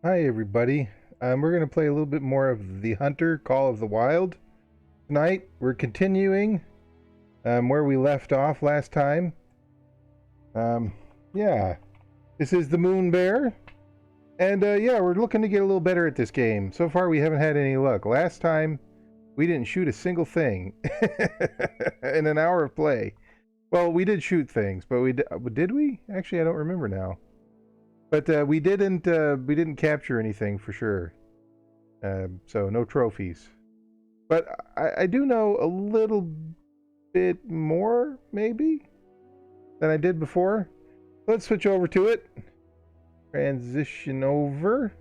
Hi, everybody. We're going to play a little bit more of the Hunter Call of the Wild tonight. We're continuing where we left off last time. Um, yeah, this is the Moon Bear, and yeah, we're looking to get a little better at this game. So far, we haven't had any luck. Last time, we didn't shoot a single thing in an hour of play. Well, we did shoot things, but did we? Actually, I don't remember now. But we didn't capture anything for sure. So no trophies. But I do know a little bit more, maybe, than I did before. Let's switch over to it. Transition over.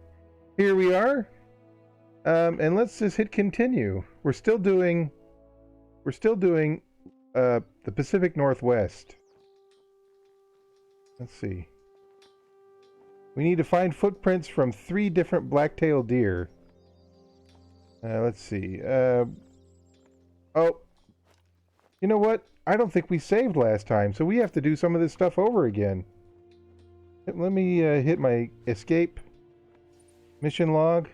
Here we are. And let's just hit continue. We're still doing the Pacific Northwest. Let's see. We need to find footprints from 3 different black-tailed deer. Let's see. Oh, you know what? I don't think we saved last time, so we have to do some of this stuff over again. Let me hit my escape mission log.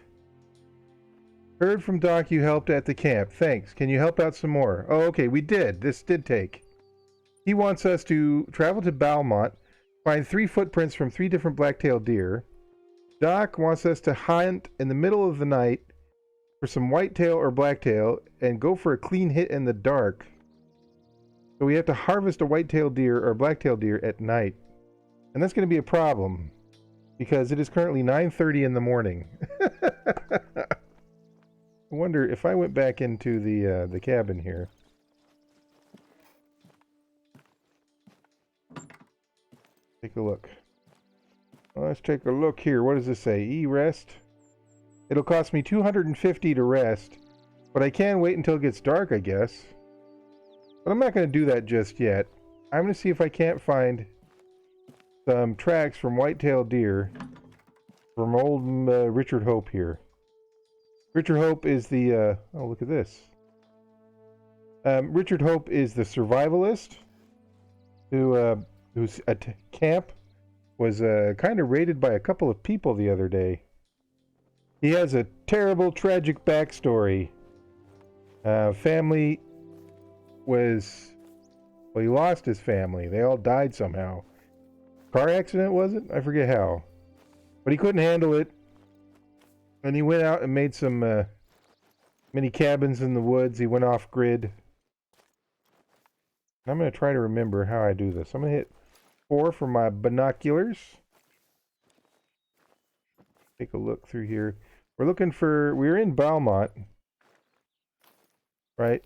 Heard from Doc you helped at the camp. Thanks. Can you help out some more? Oh, okay, we did. This did take. He wants us to travel to Balmont, find 3 footprints from 3 different black-tailed deer. Doc wants us to hunt in the middle of the night for some whitetail or blacktail and go for a clean hit in the dark. So we have to harvest a whitetail deer or blacktail deer at night. And that's going to be a problem because it is currently 9:30 in the morning. I wonder if I went back into the cabin here. Take a look. Well, let's take a look here. What does this say? E-rest. It'll cost me 250 to rest, but I can wait until it gets dark, I guess. But I'm not going to do that just yet. I'm going to see if I can't find some tracks from white-tailed deer from old Richard Hope here. Richard Hope is the... oh, look at this. Richard Hope is the survivalist whose camp was kind of raided by a couple of people the other day. He has a terrible, tragic backstory. Family was... well, he lost his family. They all died somehow. Car accident, was it? I forget how. But he couldn't handle it. And he went out and made some mini cabins in the woods. He went off grid. I'm going to try to remember how I do this. I'm going to hit 4 for my binoculars. Take a look through here. We're looking for... we're in Balmont. Right?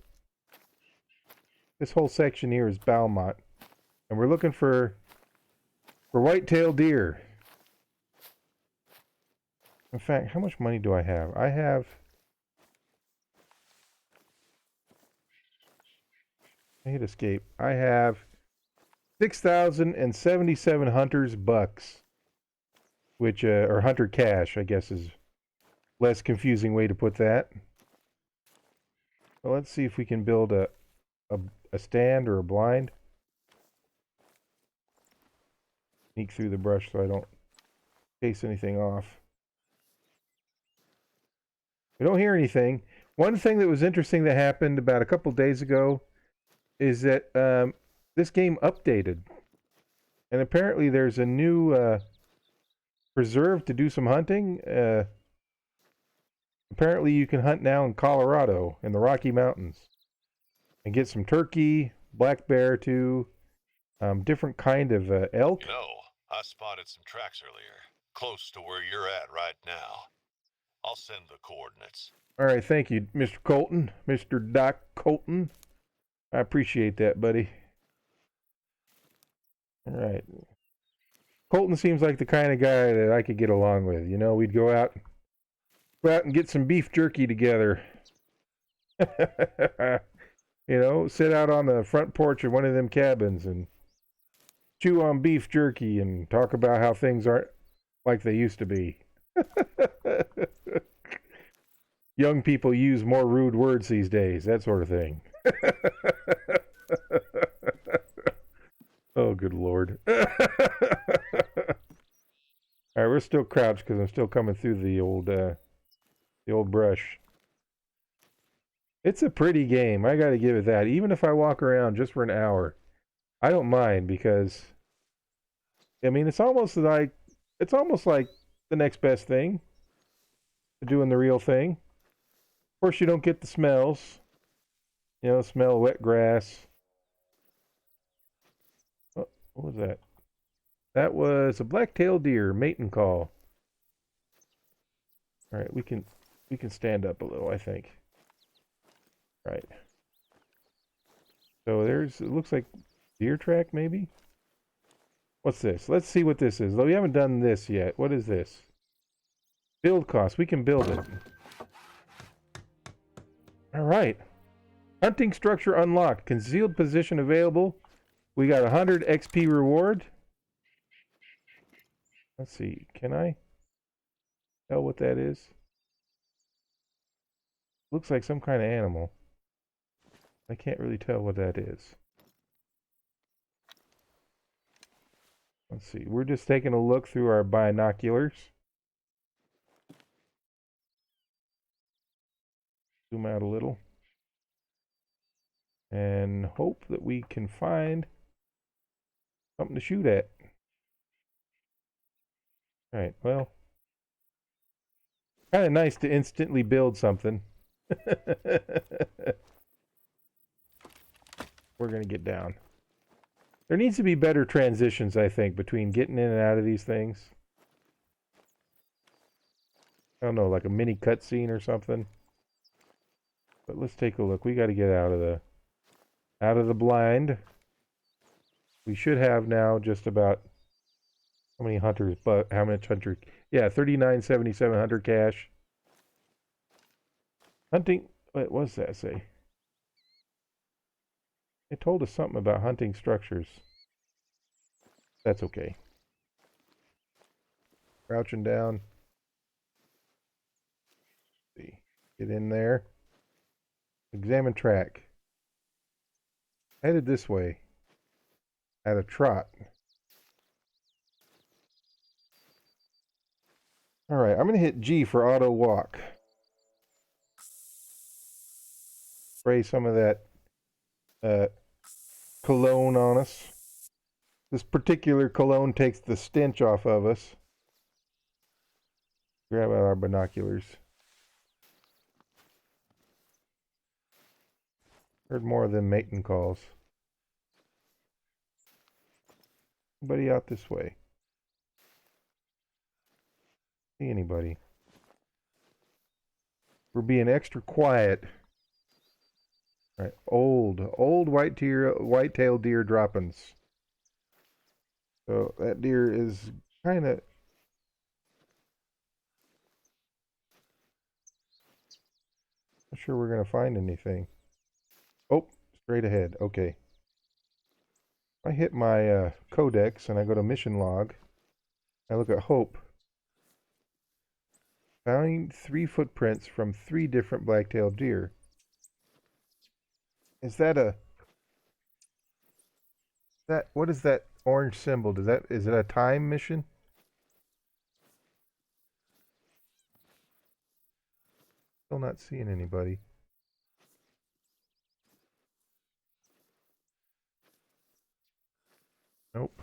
This whole section here is Balmont. And we're looking for white-tailed deer. In fact, how much money do I have? I have... I hit escape. I have 6,077 hunters bucks. Which, or hunter cash, I guess is less confusing way to put that. Well, let's see if we can build a stand or a blind. Sneak through the brush so I don't chase anything off. We don't hear anything. One thing that was interesting that happened about a couple days ago is that this game updated. And apparently there's a new preserve to do some hunting. Apparently you can hunt now in Colorado, in the Rocky Mountains. And get some turkey, black bear too, different kind of elk. You know, I spotted some tracks earlier, close to where you're at right now. I'll send the coordinates. All right, thank you, Mr. Colton, Mr. Doc Colton. I appreciate that, buddy. All right. Colton seems like the kind of guy that I could get along with. You know, we'd go out and get some beef jerky together. You know, sit out on the front porch of one of them cabins and chew on beef jerky and talk about how things aren't like they used to be. Young people use more rude words these days, that sort of thing. Oh, good Lord. Alright, we're we're still crouched because I'm still coming through the old brush. It's a pretty game. I got to give it that. Even if I walk around just for an hour, I don't mind because, I mean, it's almost like the next best thing to doing the real thing. Of course, you don't get the smells. You know, smell wet grass. Oh, what was that? That was a black-tailed deer mating call. All right, we can stand up a little, I think. Right. So it looks like deer track maybe? What's this? Let's see what this is. Though we haven't done this yet. What is this? Build cost. We can build it. All right. Hunting structure unlocked. Concealed position available. We got 100 XP reward. Let's see. Can I tell what that is? Looks like some kind of animal. I can't really tell what that is. Let's see. We're just taking a look through our binoculars. Zoom out a little. And hope that we can find something to shoot at. Alright, well. Kind of nice to instantly build something. We're going to get down. There needs to be better transitions, I think, between getting in and out of these things. I don't know, like a mini cutscene or something. But let's take a look. We got to get out of the blind. We should have now just about how many hunters, but how much hunter? Yeah, 39.77 hunter cash. Hunting. What was that say? It told us something about hunting structures. That's okay. Crouching down. Let's see. Get in there. Examine track. Headed this way. At a trot. Alright, I'm going to hit G for auto walk. Spray some of that cologne on us. This particular cologne takes the stench off of us. Grab out our binoculars. Heard more of them mating calls. Anybody out this way? See anybody? We're being extra quiet. All right, old white-tailed deer droppings. So that deer is kind of. Not sure we're gonna find anything. Oh, straight ahead. Okay. I hit my codex and I go to mission log. I look at Hope. Found 3 footprints from 3 different black-tailed deer. Is that what is that orange symbol? Is it a time mission? Still not seeing anybody. Nope.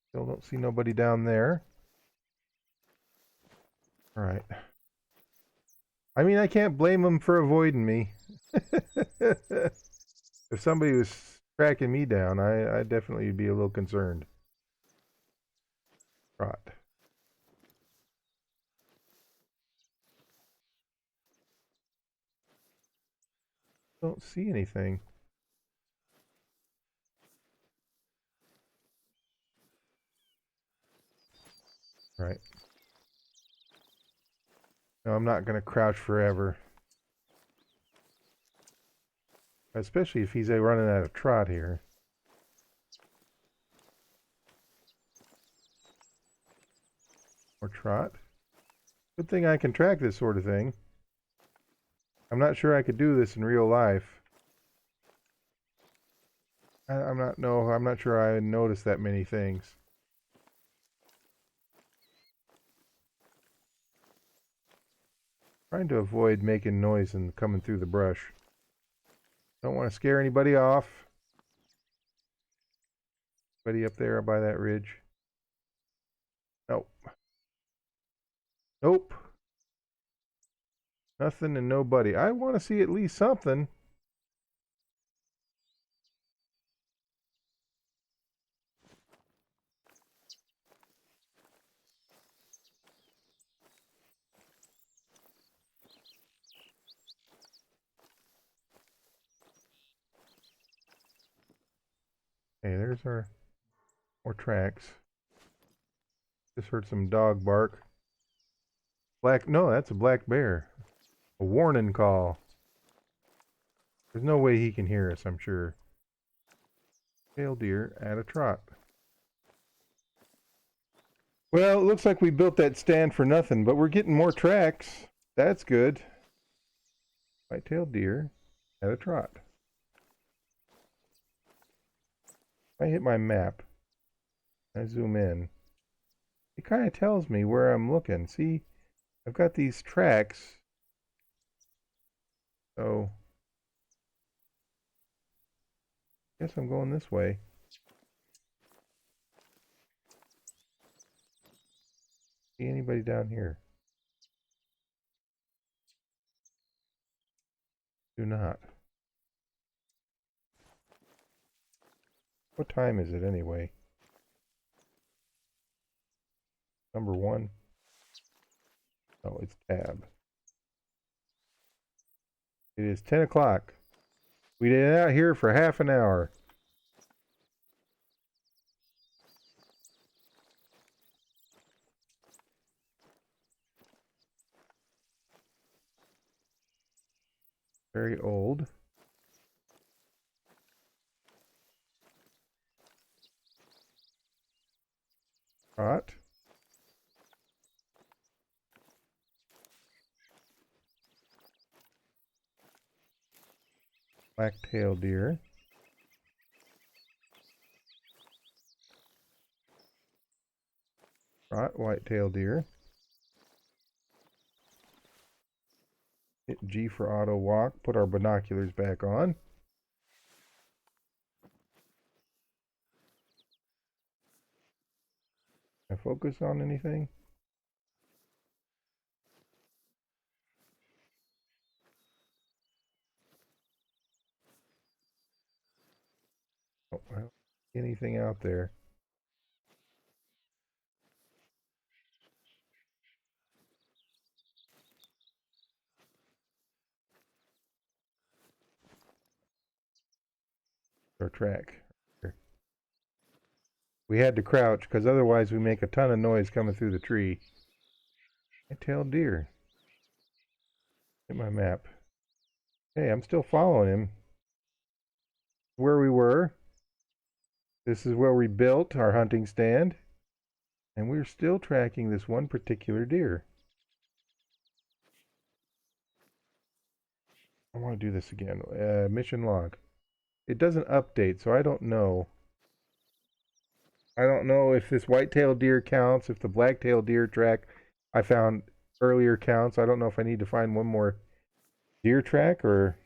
Still don't see nobody down there. All right. I mean, I can't blame them for avoiding me. If somebody was tracking me down, I'd definitely be a little concerned. Right. Don't see anything. Right. No, I'm not going to crouch forever. Especially if he's running out of trot here. Or trot. Good thing I can track this sort of thing. I'm not sure I could do this in real life. I'm not sure I noticed that many things. Trying to avoid making noise and coming through the brush. Don't want to scare anybody off. Anybody up there by that ridge? Nope. Nope. Nothing and nobody. I want to see at least something. Hey, there's our more tracks. Just heard some dog bark. No, that's a black bear. A warning call. There's no way he can hear us, I'm sure. Tail deer at a trot. Well, it looks like we built that stand for nothing, but we're getting more tracks. That's good. White-tailed deer at a trot. If I hit my map, I zoom in, it kind of tells me where I'm looking. See, I've got these tracks. So, I guess I'm going this way. See anybody down here? Do not. What time is it anyway? Number 1. Oh, it's tab. It is 10 o'clock. We been out here for half an hour. Very old. Trot. Black-tailed deer. Trot, white-tailed deer. Hit G for auto walk. Put our binoculars back on. Can I focus on anything? Oh, I don't see anything out there. Our track. Here. We had to crouch because otherwise we make a ton of noise coming through the tree. White-tailed deer. Hit my map. Hey, I'm still following him. Where we were. This is where we built our hunting stand. And we're still tracking this one particular deer. I want to do this again. Mission log. It doesn't update, so I don't know. I don't know if this white-tailed deer counts, if the black-tailed deer track I found earlier counts. I don't know if I need to find one more deer track or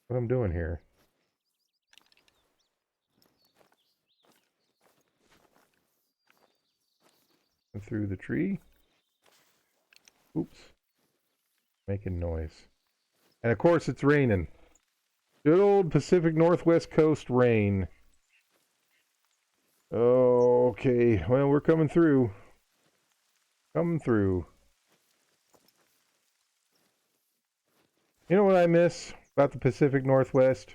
what I'm doing here. Through the tree. Oops. Making noise. And of course it's raining. Good old Pacific Northwest coast rain. Oh, okay. Well, we're coming through. Coming through. You know what I miss about the Pacific Northwest?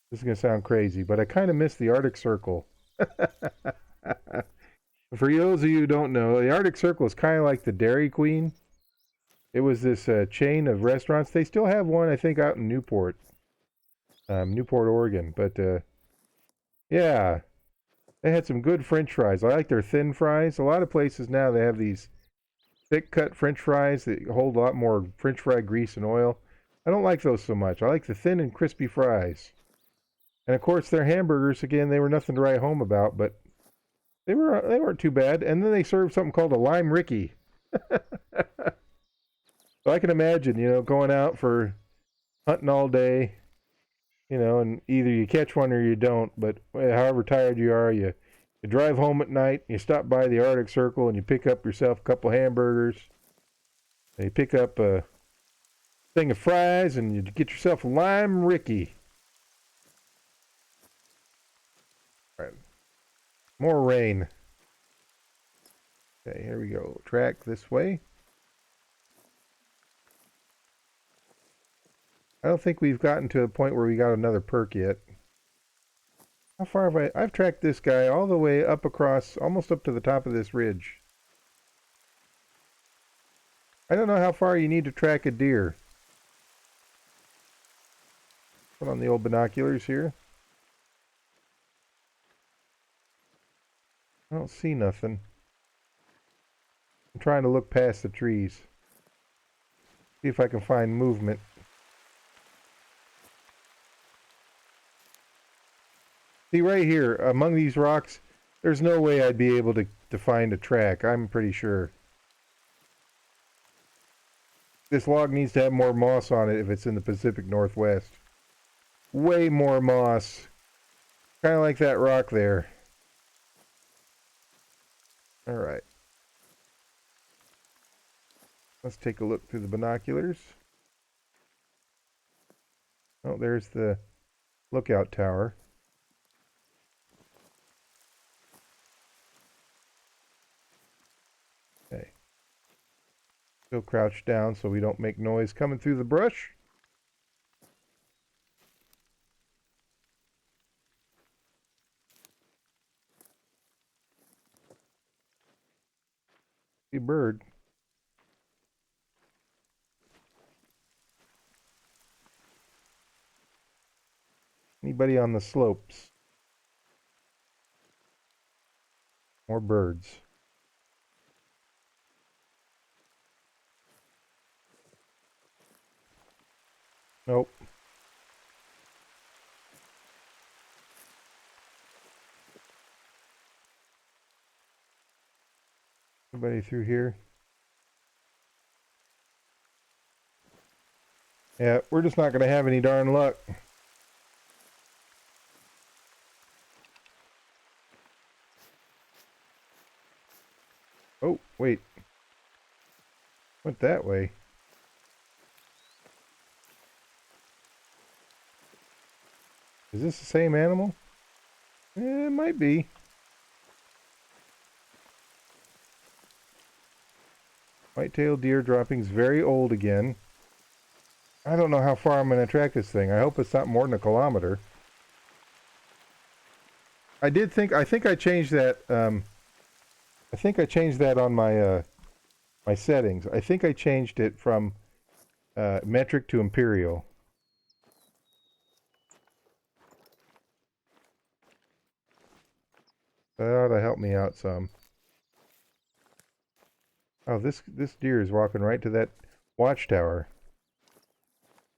This is going to sound crazy, but I kind of miss the Arctic Circle. For those of you who don't know, the Arctic Circle is kind of like the Dairy Queen. It was this chain of restaurants. They still have one, I think, out in Newport, Oregon. But yeah, they had some good French fries. I like their thin fries. A lot of places now they have these thick-cut French fries that hold a lot more French fry grease and oil. I don't like those so much. I like the thin and crispy fries. And of course, their hamburgers, again, they were nothing to write home about, but they weren't too bad. And then they served something called a lime Ricky. So I can imagine, going out for hunting all day, and either you catch one or you don't. But however tired you are, you drive home at night, you stop by the Arctic Circle, and you pick up yourself a couple hamburgers. And you pick up a thing of fries, and you get yourself a lime Ricky. All right. More rain. Okay, here we go. Track this way. I don't think we've gotten to a point where we got another perk yet. How far have I've tracked this guy all the way up across, almost up to the top of this ridge. I don't know how far you need to track a deer. Put on the old binoculars here. I don't see nothing. I'm trying to look past the trees. See if I can find movement. See right here, among these rocks, there's no way I'd be able to find a track, I'm pretty sure. This log needs to have more moss on it if it's in the Pacific Northwest. Way more moss. Kind of like that rock there. Alright. Let's take a look through the binoculars. Oh, there's the lookout tower. Okay. Still crouched down so we don't make noise coming through the brush. See a bird. Anybody on the slopes? More birds. Nope. Anybody through here? Yeah, we're just not going to have any darn luck. Oh, wait. Went that way. Is this the same animal? It might be. White-tailed deer droppings, very old again. I don't know how far I'm going to track this thing. I hope it's not more than 1 kilometer. I think I changed that, I think I changed that on my, my settings. I think I changed it from, metric to imperial. That ought to help me out some. Oh, this deer is walking right to that watchtower.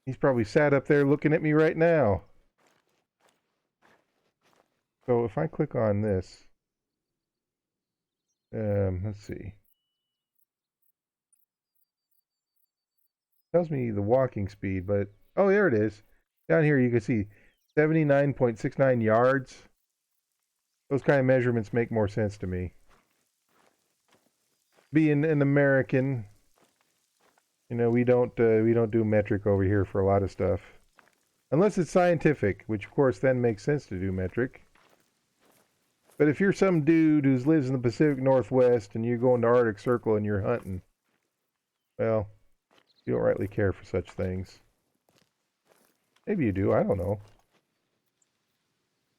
He's probably sat up there looking at me right now. So if I click on this, let's see. Tells me the walking speed, but oh, there it is. Down here you can see 79.69 yards. Those kind of measurements make more sense to me. Being an American, we don't do metric over here for a lot of stuff. Unless it's scientific, which of course then makes sense to do metric. But if you're some dude who lives in the Pacific Northwest and you're going to Arctic Circle and you're hunting, well, you don't rightly care for such things. Maybe you do, I don't know.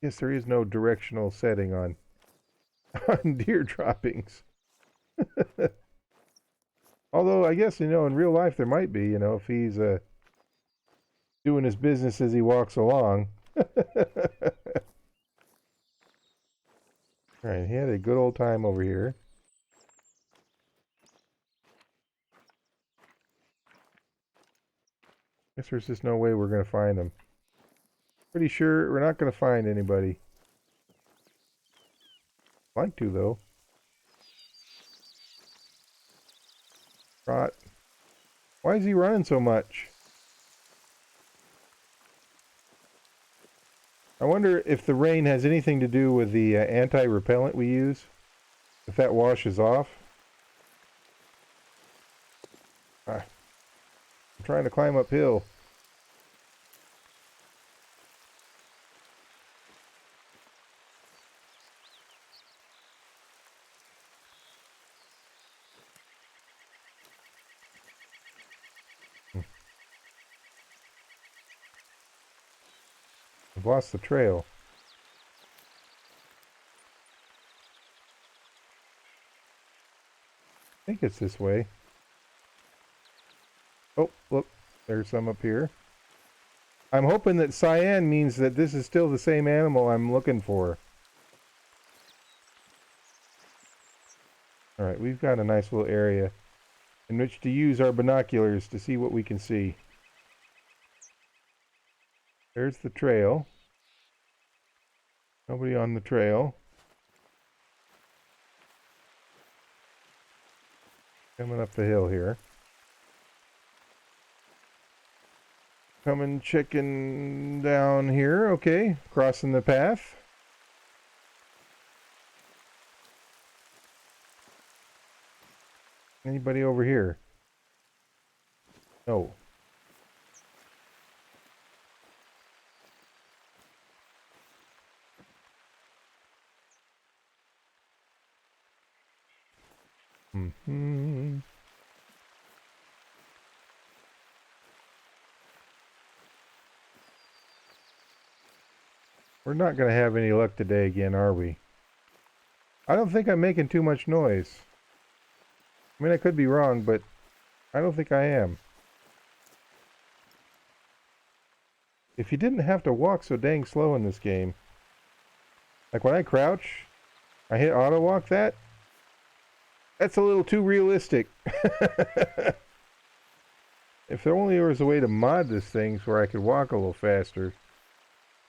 Yes, there is no directional setting on deer droppings. Although, I guess, in real life there might be, if he's doing his business as he walks along. Alright, he had a good old time over here. Guess there's just no way we're going to find him. Pretty sure we're not going to find anybody. Like to, though. Trot. Why is he running so much? I wonder if the rain has anything to do with the anti-repellent we use. If that washes off. I'm trying to climb uphill. I've lost the trail. I think it's this way. Oh, look. There's some up here. I'm hoping that cyan means that this is still the same animal I'm looking for. Alright, we've got a nice little area in which to use our binoculars to see what we can see. There's the trail. Nobody on the trail. Coming up the hill here. Coming chicken down here. Okay, crossing the path. Anybody over here? No. Mm-hmm. We're not going to have any luck today again, are we? I don't think I'm making too much noise. I mean, I could be wrong, but I don't think I am. If you didn't have to walk so dang slow in this game. Like when I crouch, I hit auto walk that. That's a little too realistic. If there only was a way to mod this thing so where I could walk a little faster.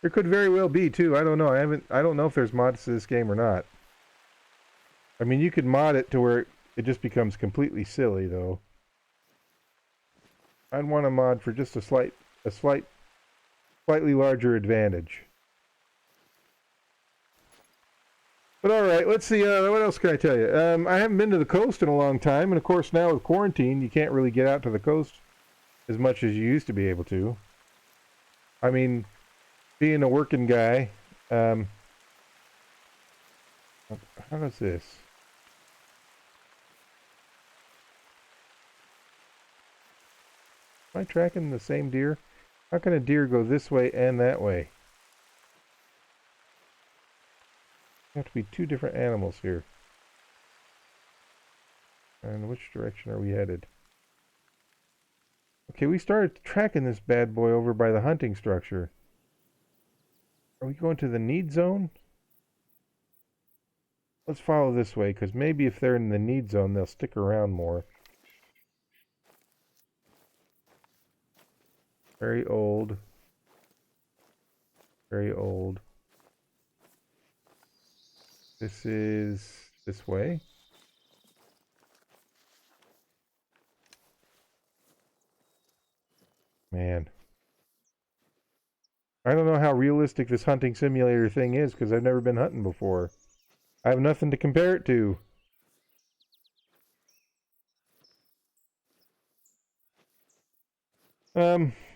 There could very well be too. I don't know. I don't know if there's mods to this game or not. I mean, you could mod it to where it just becomes completely silly though. I'd want a mod for just a slightly larger advantage. But all right, let's see. What else can I tell you? I haven't been to the coast in a long time, and of course now with quarantine, you can't really get out to the coast as much as you used to be able to. I mean, being a working guy, how does this? Am I tracking the same deer? How can a deer go this way and that way? There have to be two different animals here. And which direction are we headed? Okay, we started tracking this bad boy over by the hunting structure. Are we going to the need zone? Let's follow this way, because maybe if they're in the need zone, they'll stick around more. Very old. Very old. This is this way. Man. I don't know how realistic this hunting simulator thing is, because I've never been hunting before. I have nothing to compare it to.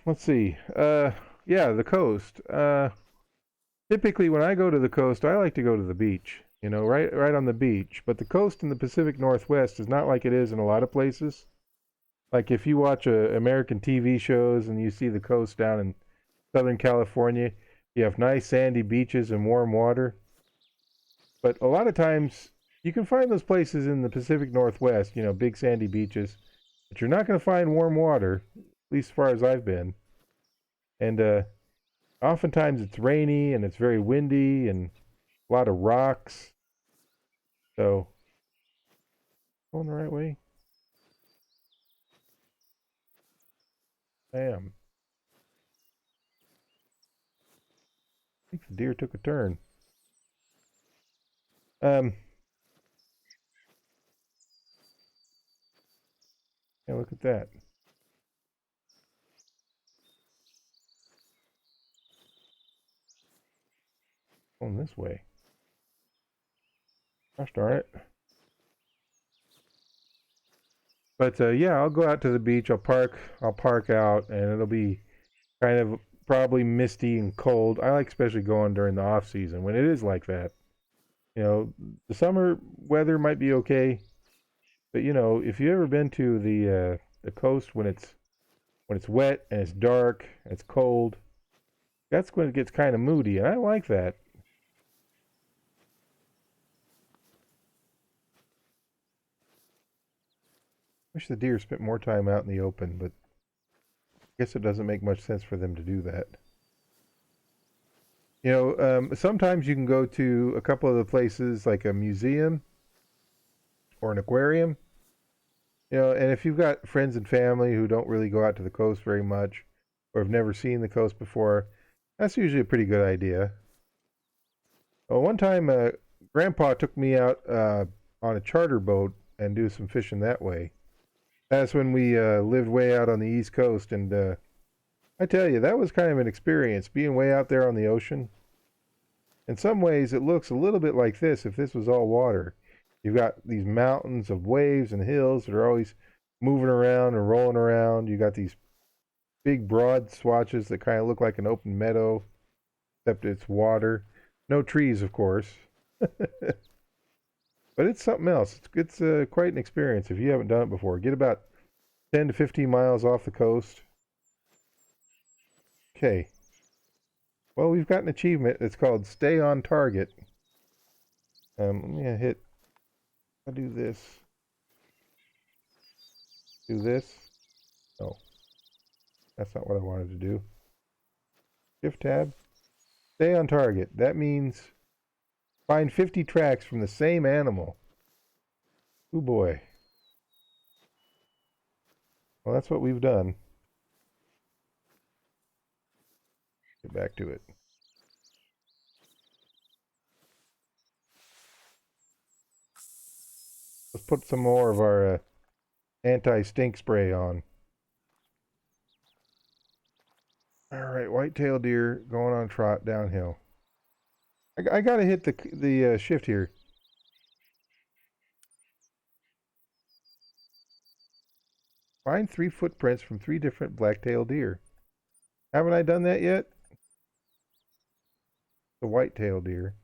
Let's see. Yeah, the coast. Typically when I go to the coast, I like to go to the beach. You know, right on the beach. But the coast in the Pacific Northwest is not like it is in a lot of places. Like if you watch American TV shows and you see the coast down in Southern California, you have nice sandy beaches and warm water. But a lot of times you can find those places in the Pacific Northwest, you know, big sandy beaches, but you're not going to find warm water, at least as far as I've been. And oftentimes it's rainy and it's very windy and a lot of rocks. So, going the right way? I am. the deer took a turn. Yeah, look at that. Going this way. Gosh darn it. But yeah, I'll go out to the beach. I'll park out, and it'll be kind of probably misty and cold. I like especially going during the off season when it is like that. You know, the summer weather might be okay, but you know, if you've ever been to the coast when it's wet and it's dark and it's cold, that's when it gets kind of moody, and I like that. Wish the deer spent more time out in the open, but I guess it doesn't make much sense for them to do that. You know, sometimes you can go to a couple of the places like a museum or an aquarium. You know, and if you've got friends and family who don't really go out to the coast very much or have never seen the coast before, that's usually a pretty good idea. Well, one time, Grandpa took me out on a charter boat and do some fishing that way. That's when we lived way out on the East Coast, and I tell you, that was kind of an experience, being way out there on the ocean. In some ways, it looks a little bit like this if this was all water. You've got these mountains of waves and hills that are always moving around and rolling around. You got these big broad swatches that kind of look like an open meadow, except it's water. No trees, of course. But it's something else. It's quite an experience if you haven't done it before. Get about 10 to 15 miles off the coast. Okay. Well, we've got an achievement. It's called Stay on Target. Let me hit. I'll do this. Do this. No, that's not what I wanted to do. Shift tab. Stay on target. That means find 50 tracks from the same animal. Oh boy. Well, that's what we've done. Get back to it. Let's put some more of our anti-stink spray on. All right, white-tailed deer going on trot downhill. I gotta hit the shift here. Find 3 footprints from 3 different black-tailed deer. Haven't I done that yet? The white-tailed deer.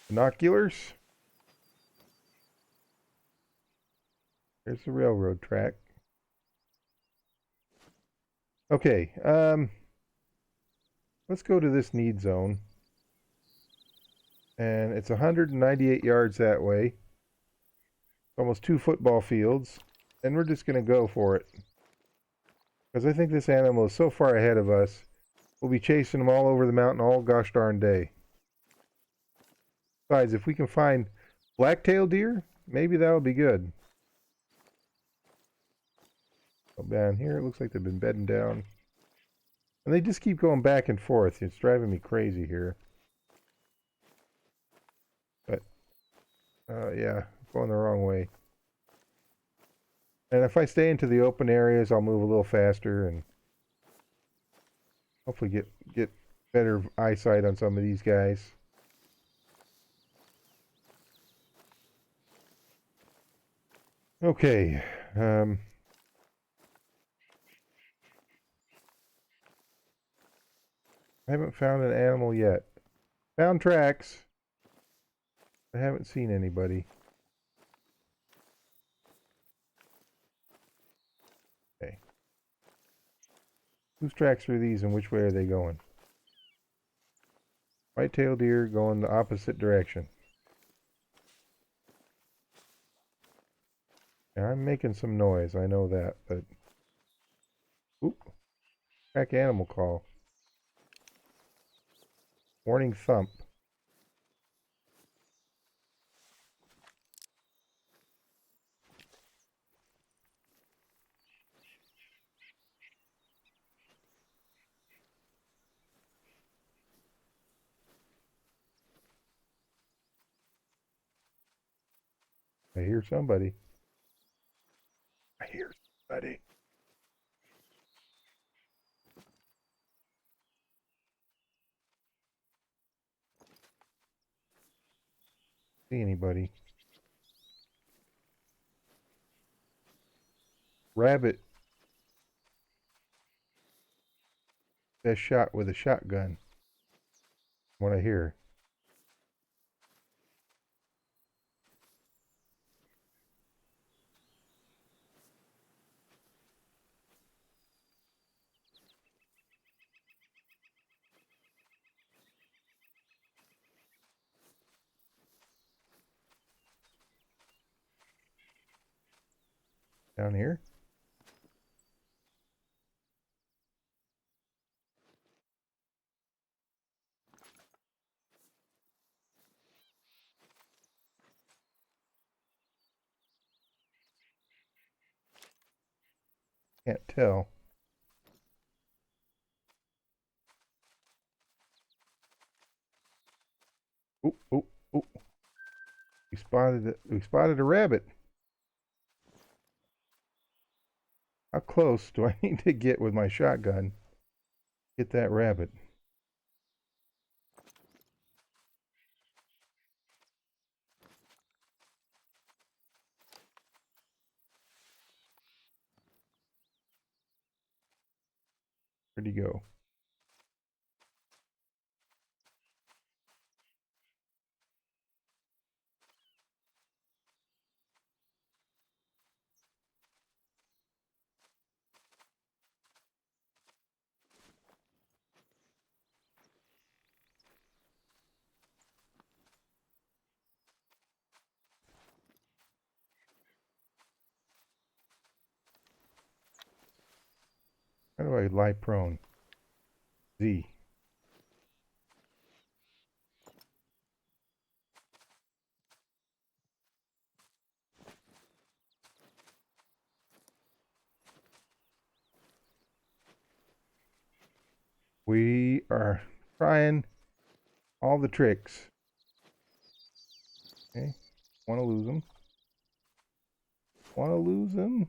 Binoculars. There's the railroad track. Okay, let's go to this need zone. And it's 198 yards that way. Almost 2 football fields. And we're just going to go for it. Because I think this animal is so far ahead of us. We'll be chasing them all over the mountain all gosh darn day. Besides, if we can find black-tailed deer, maybe that'll be good. Go down here, it looks like they've been bedding down. And they just keep going back and forth. It's driving me crazy here. But, yeah, going the wrong way. And if I stay into the open areas, I'll move a little faster and hopefully get better eyesight on some of these guys. Okay. I haven't found an animal yet. Found tracks. I haven't seen anybody. Okay. Whose tracks are these and which way are they going? White-tailed deer going the opposite direction. Now, I'm making some noise, I know that, but... Oop. Track animal call. Warning thump. I hear somebody. I hear somebody. See anybody? Rabbit. Best shot with a shotgun. What I hear. Down here? Can't tell. Oh, oh, oh. We spotted a rabbit. How close do I need to get with my shotgun? Get that rabbit. Where'd he go? How do I lie prone? Z. We are trying all the tricks. Okay. Want to lose him. Want to lose him.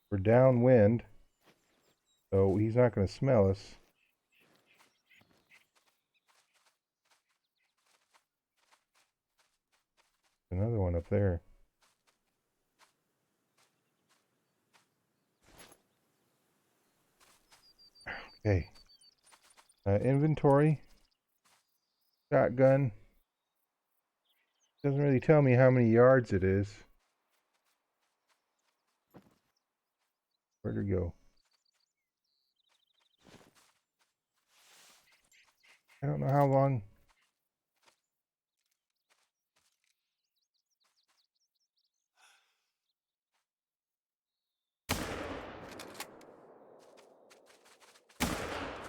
We're downwind, so he's not going to smell us. Another one up there. Okay. Inventory. Shotgun. Doesn't really tell me how many yards it is. Where'd it go? I don't know how long.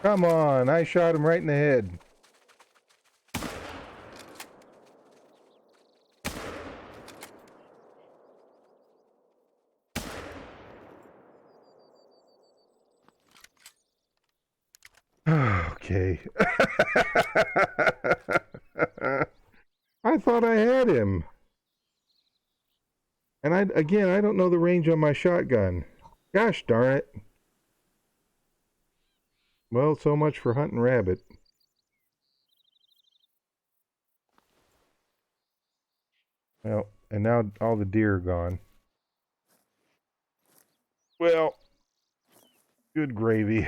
Come on, I shot him right in the head. Okay. I thought I had him. And I don't know the range on my shotgun. Gosh darn it. Well, so much for hunting rabbit. Well, and now all the deer are gone. Well, good gravy.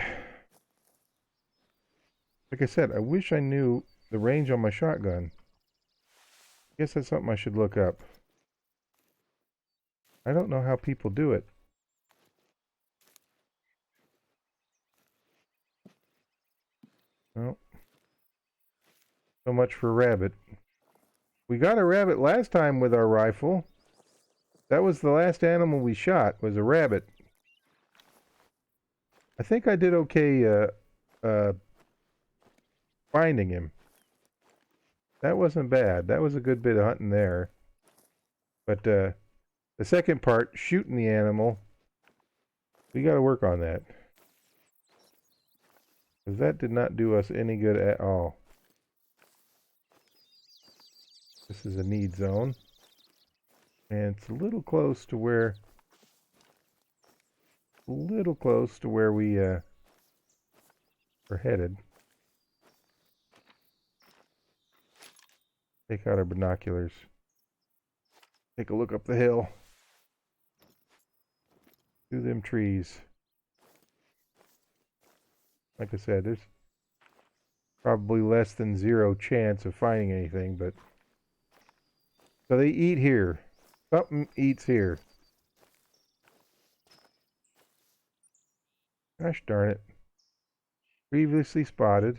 Like I said, I wish I knew the range on my shotgun. I guess that's something I should look up. I don't know how people do it. Well, so much for rabbit. We got a rabbit last time with our rifle. That was the last animal we shot, was a rabbit. I think I did okay finding him. That wasn't bad. That was a good bit of hunting there. But the second part, shooting the animal, we got to work on that. Because that did not do us any good at all. This is a need zone. And it's a little close to where we are headed. Take out our binoculars. Take a look up the hill. Through them trees. Like I said, there's probably less than 0 chance of finding anything, but so they eat here. Something eats here. Gosh darn it. Previously spotted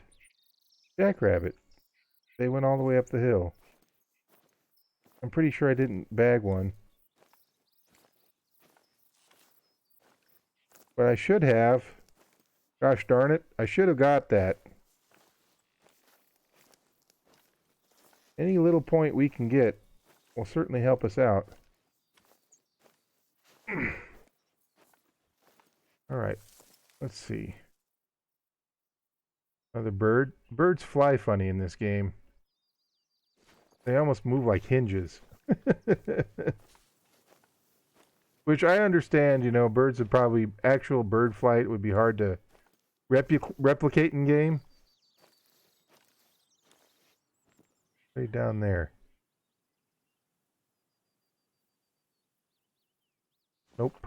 jackrabbit. They went all the way up the hill. I'm pretty sure I didn't bag one. But I should have. Gosh darn it. I should have got that. Any little point we can get will certainly help us out. Alright. Let's see. Another bird. Birds fly funny in this game. They almost move like hinges. Which I understand, you know, birds would probably, actual bird flight would be hard to replicate in game. Right down there. Nope.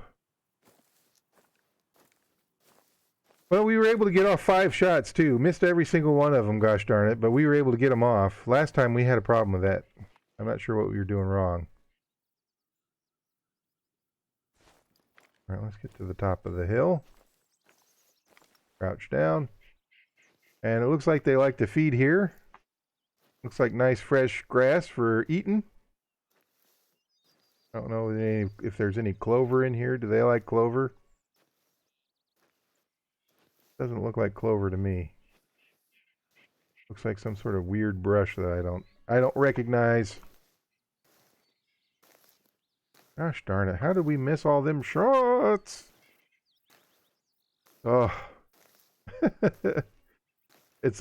Well, we were able to get off 5 shots too. Missed every single one of them, gosh darn it, but we were able to get them off. Last time we had a problem with that. I'm not sure what we were doing wrong. All right, let's get to the top of the hill. Crouch down. And it looks like they like to feed here. Looks like nice fresh grass for eating. I don't know if there's any clover in here. Do they like clover? Doesn't look like clover to me. Looks like some sort of weird brush that I don't recognize. Gosh darn it. How did we miss all them shots? Oh.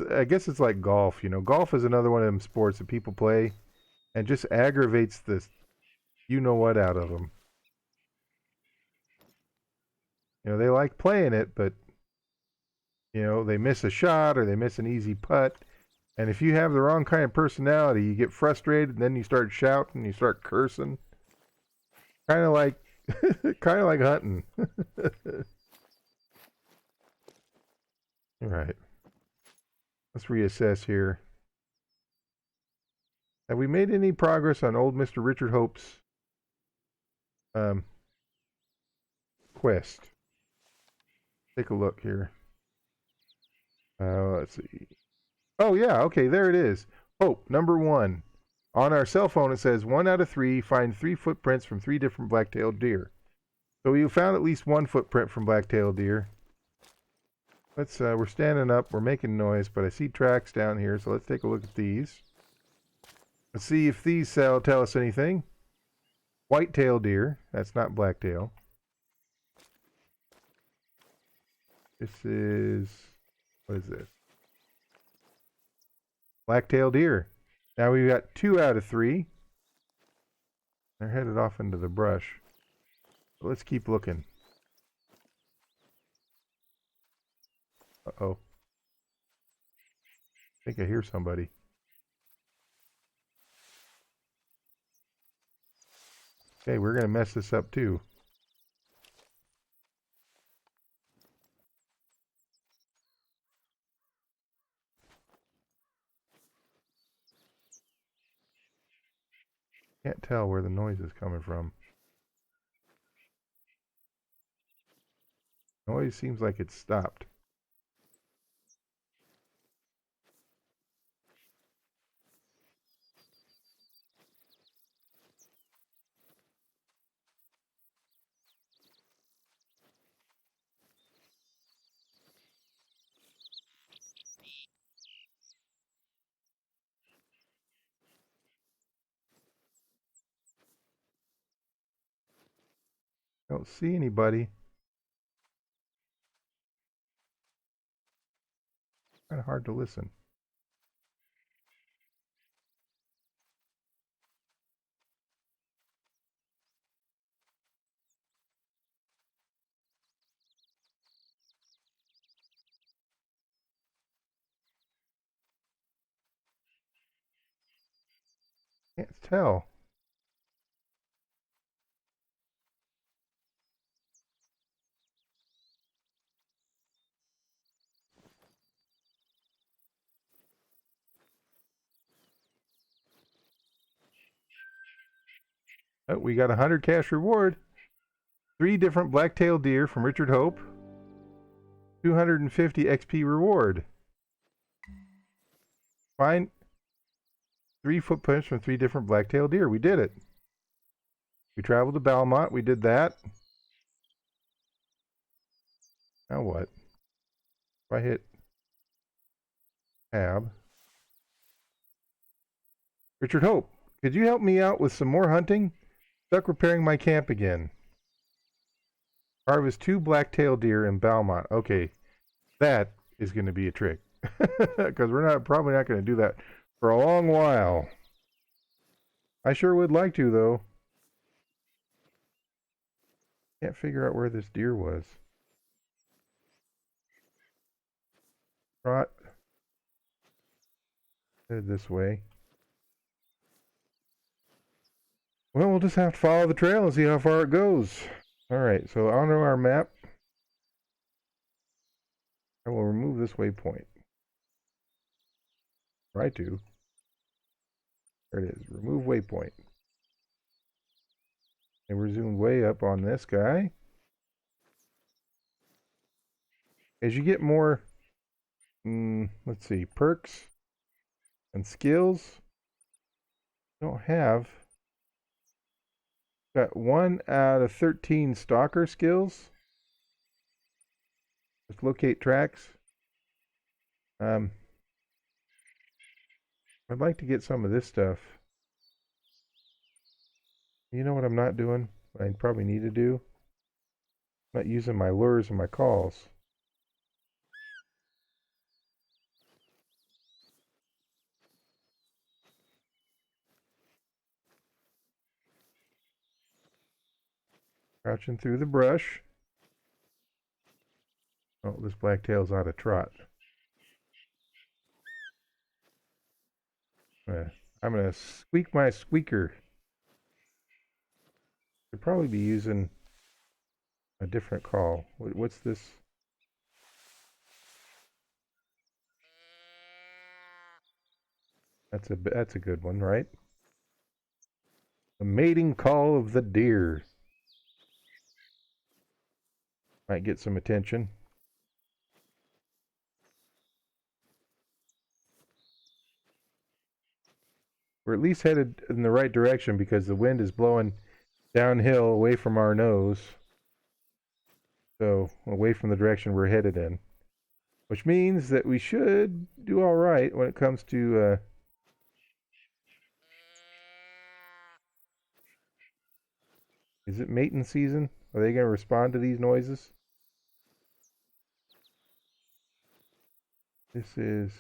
I guess it's like golf, you know. Golf is another one of them sports that people play and just aggravates the you know what out of them. You know, they like playing it, but you know, they miss a shot or they miss an easy putt. And if you have the wrong kind of personality, you get frustrated and then you start shouting, you start cursing. Kind of like hunting. All right. Let's reassess here. Have we made any progress on old Mr. Richard Hope's quest? Take a look here. Let's see. Oh, yeah. Okay, there it is. Hope, number 1. On our cell phone, it says 1 out of 3, find 3 footprints from 3 different black-tailed deer. So we found at least 1 footprint from black-tailed deer. Let's, we're standing up, we're making noise, but I see tracks down here, so let's take a look at these. Let's see if these tell us anything. White-tailed deer, that's not black-tail. This is, what is this? Black-tailed deer. Now we've got 2 out of 3. They're headed off into the brush. But let's keep looking. Uh-oh. I think I hear somebody. Okay, we're going to mess this up too. Can't tell where the noise is coming from. Noise seems like it's stopped. Don't see anybody. Kind of hard to listen. hell. Oh, we got 100 cash reward. 3 different black-tailed deer from Richard Hope. 250 XP reward. Find 3 footprints from 3 different black-tailed deer. We did it. We traveled to Balmont. We did that. Now what? If I hit tab. Richard Hope, could you help me out with some more hunting? Stuck repairing my camp again. Harvest 2 black-tailed deer in Balmont. Okay, that is going to be a trick. Because we're probably not going to do that for a long while. I sure would like to, though. Can't figure out where this deer was. Trot. Headed this way. Well, we'll just have to follow the trail and see how far it goes. Alright, so on our map, I will remove this waypoint. Try to. There it is. Remove waypoint. And we're zoomed way up on this guy. As you get more, let's see, perks and skills, don't have. Got 1 out of 13 stalker skills. Just locate tracks. I'd like to get some of this stuff. You know what I'm not doing? I probably need to do? Not using my lures and my calls. Crouching through the brush. Oh, this blacktail's out of trot. I'm going to squeak my squeaker. Could probably be using a different call. What's this? That's a good one, right? The mating call of the deer. Might get some attention. We're at least headed in the right direction because the wind is blowing downhill away from our nose. So, away from the direction we're headed in. Which means that we should do all right when it comes to is it mating season? Are they going to respond to these noises? This is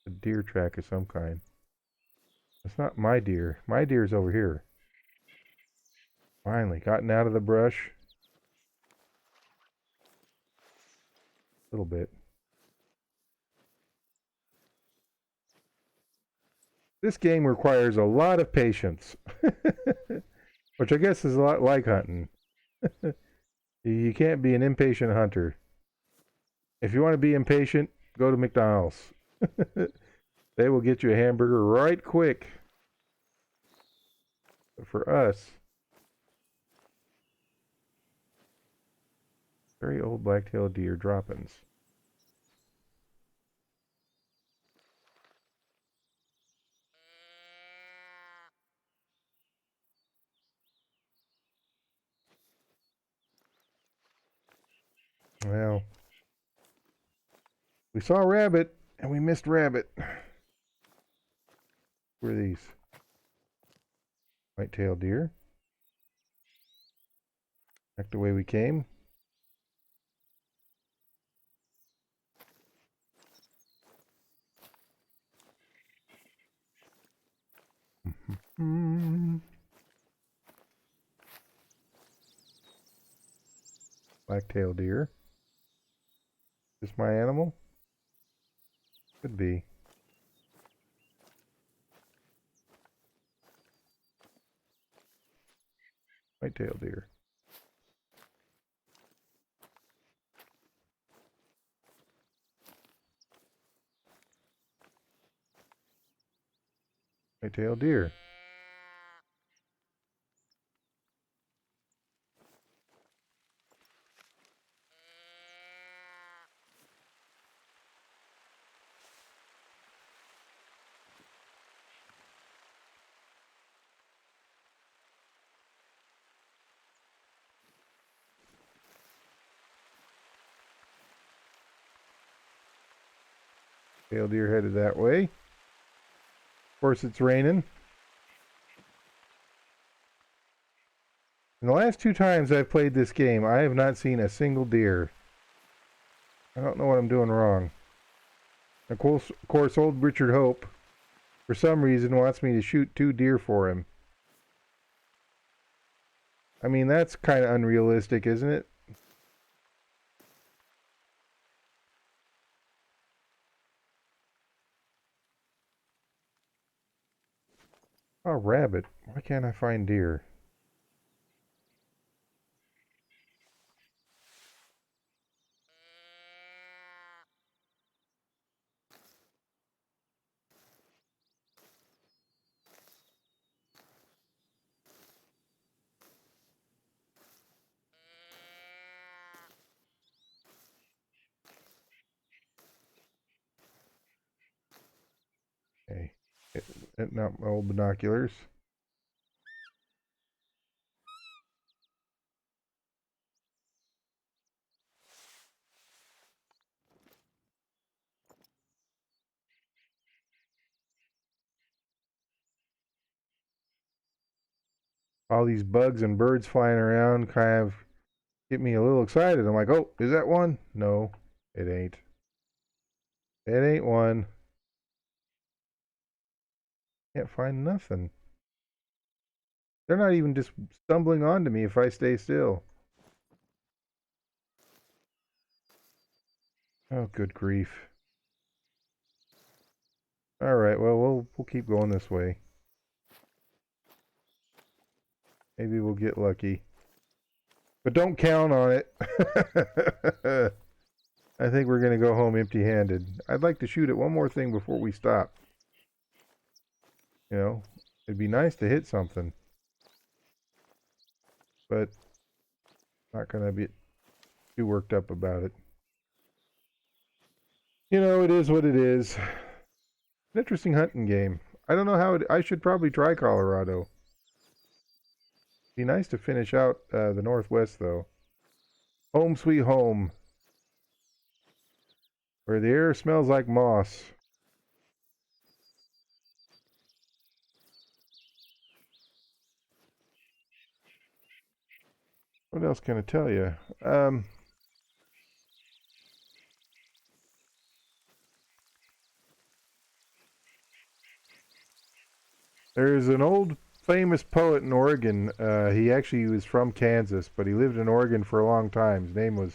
a deer track of some kind. It's not my deer. My deer's over here. Finally, gotten out of the brush. A little bit. This game requires a lot of patience. Which I guess is a lot like hunting. You can't be an impatient hunter. If you want to be impatient, go to McDonald's. They will get you a hamburger right quick. But for us, very old black-tailed deer droppings. Well, we saw rabbit and we missed rabbit. Where are these? White-tailed deer. Back the way we came. Black-tailed deer. Is this my animal? Could be. White-tailed deer. White-tailed deer. Tail deer headed that way. Of course, it's raining. And the last 2 times I've played this game, I have not seen a single deer. I don't know what I'm doing wrong. Of course, old Richard Hope, for some reason, wants me to shoot 2 deer for him. I mean, that's kind of unrealistic, isn't it? Oh, rabbit. Why can't I find deer? Okay. Not my old binoculars. All these bugs and birds flying around kind of get me a little excited. I'm like, oh, is that one? No, it ain't. It ain't one. Can't find nothing. They're not even just stumbling onto me if I stay still. Oh, good grief. All right, well, we'll keep going this way. Maybe we'll get lucky. But don't count on it. I think we're going to go home empty-handed. I'd like to shoot at one more thing before we stop. You know, it'd be nice to hit something. But not going to be too worked up about it. You know, it is what it is. An interesting hunting game. I don't know how I should probably try Colorado. Be nice to finish out the Northwest, though. Home sweet home. Where the air smells like moss. What else can I tell you? There's an old famous poet in Oregon. He actually was from Kansas, but he lived in Oregon for a long time. His name was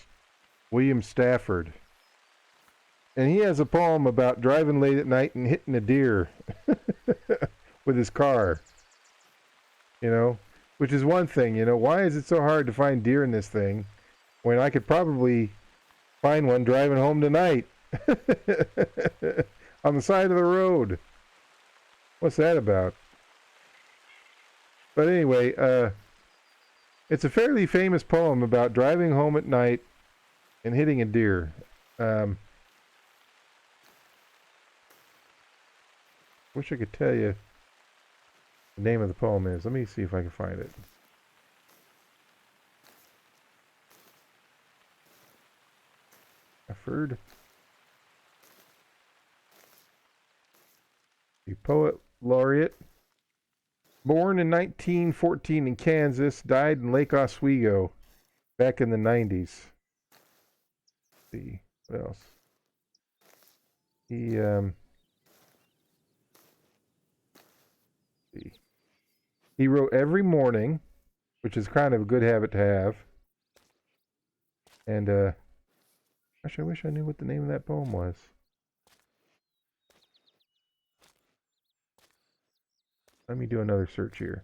William Stafford. And he has a poem about driving late at night and hitting a deer with his car. You know, which is one thing, you know. Why is it so hard to find deer in this thing when I could probably find one driving home tonight on the side of the road? What's that about? But anyway, it's a fairly famous poem about driving home at night and hitting a deer. Wish I could tell you the name of the poem is. Let me see if I can find it. Stafford. The poet laureate. Born in 1914 in Kansas, died in Lake Oswego back in the 90s. Let's see, what else? He wrote every morning, which is kind of a good habit to have. And gosh, I wish I knew what the name of that poem was. Let me do another search here.